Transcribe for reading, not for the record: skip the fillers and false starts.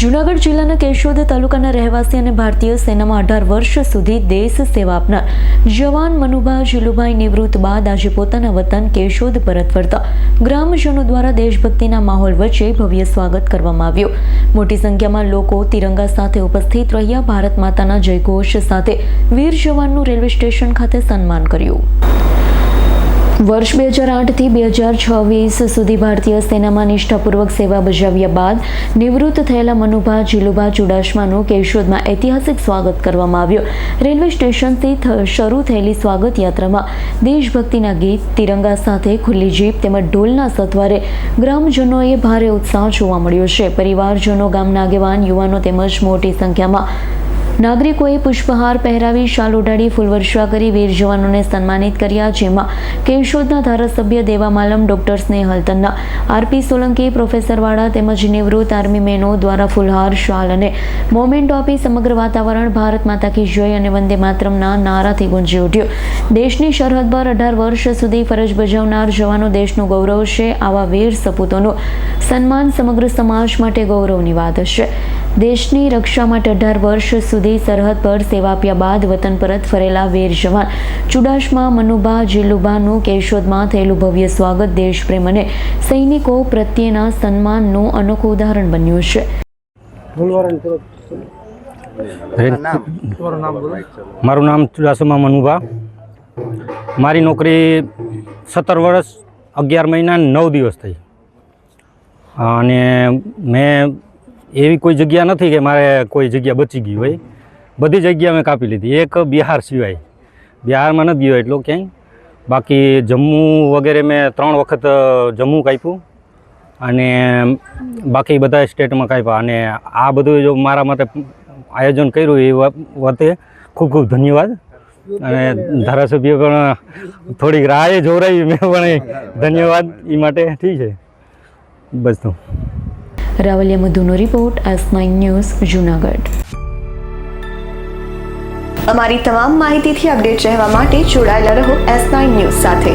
જૂનાગઢ જિલ્લાના કેશોદ તાલુકાના રહેવાસી અને ભારતીય સેનામાં 18 વર્ષ સુધી દેશ સેવા આપનાર જવાન મનુભા જીલુભાઈ નિવૃત્ત બાદ આજે પોતાના વતન કેશોદ પરત ફરતા ગ્રામજનો દ્વારા દેશભક્તિના માહોલ વચ્ચે ભવ્ય સ્વાગત કરવામાં આવ્યું। મોટી સંખ્યામાં લોકો તિરંગા સાથે ઉપસ્થિત રહ્યા। ભારત માતાના જયઘોષ સાથે વીર જવાનનું રેલવે સ્ટેશન ખાતે સન્માન કર્યું। વર્ષ 2008 થી 2026 સુધી ભારતીય સેનામાં નિષ્ઠાપૂર્વક સેવા બજાવ્યા બાદ નિવૃત્ત થયેલા મનુભા જીલુભા ચુડાસમાનું કેશોદમાં ઐતિહાસિક સ્વાગત કરવામાં આવ્યું। રેલવે સ્ટેશનથી શરૂ થયેલી સ્વાગત યાત્રામાં દેશભક્તિના ગીત, તિરંગા સાથે ખુલ્લી જીપ તેમજ ઢોલના સથવારે ગ્રામજનોએ ભારે ઉત્સાહ જોવા મળ્યો છે। પરિવારજનો, ગામના આગેવાન, યુવાનો તેમજ મોટી સંખ્યામાં નાગરિકોએ પુષ્પહાર પહેરાવી, શાલ ઓઢાડી, ફૂલવર્ષા કરી વીર જવાનોને સન્માનિત કર્યા, જેમાં કેશોદના ધારાસભ્ય Devamalam, doctor Snehal Tanna, RP Solanki, professor Vala તેમજ નિવૃત્ત આર્મી મેનો દ્વારા ફૂલહાર, શાલ અને મોમેન્ટો આપી સમગ્ર વાતાવરણ ભારત માતા કી જય અને વંદે માતરમના નારાથી ગુંજી ઉઠ્યું। દેશની સરહદ પર 18 વર્ષ સુધી ફરજ બજાવનાર જવાનો દેશનું ગૌરવ છે। આવા વીર સપૂતોનું સન્માન સમગ્ર સમાજ માટે ગૌરવની વાત છે। દેશની રક્ષા માટે 18 વર્ષ સુધી સરહદ પર સેવા આપ્યા બાદ વતન પરત ફરેલા વીર જવાન ચુડાસમા મનુભા જીલુભાનું કેશોદમાં થયેલું ભવ્ય સ્વાગત દેશપ્રેમ અને સૈનિકો પ્રત્યેના સન્માનનું અનોખું ઉદાહરણ બન્યું છે। મારું નામ ચુડાસમા મનુભા। મારી નોકરી 17 વર્ષ 11 મહિના 9 દિવસ થઈ અને મેં એવી કોઈ જગ્યા નથી કે મારે કોઈ જગ્યા બચી ગઈ હોય। બધી જગ્યા મેં કાપી લીધી, એક બિહાર સિવાય। બિહારમાં નથી ગયો એટલો ક્યાંય, બાકી જમ્મુ વગેરે મેં 3 વખત જમ્મુ કાપ્યું અને બાકી બધા સ્ટેટમાં કાપ્યા। અને આ બધું જો મારા માટે આયોજન કર્યું એ વખતે ખૂબ ખૂબ ધન્યવાદ। અને ધારાસભ્ય પણ થોડીક રાહે જોરાવી, મેં પણ ધન્યવાદ એ માટે। ઠીક છે, બસ તો। રાવલિયા મધુનો રિપોર્ટ, S9 ન્યૂઝ, જૂનાગઢ। અમારી તમામ માહિતીથી અપડેટ રહેવા માટે જોડાયેલા રહો S9 ન્યૂઝ સાથે।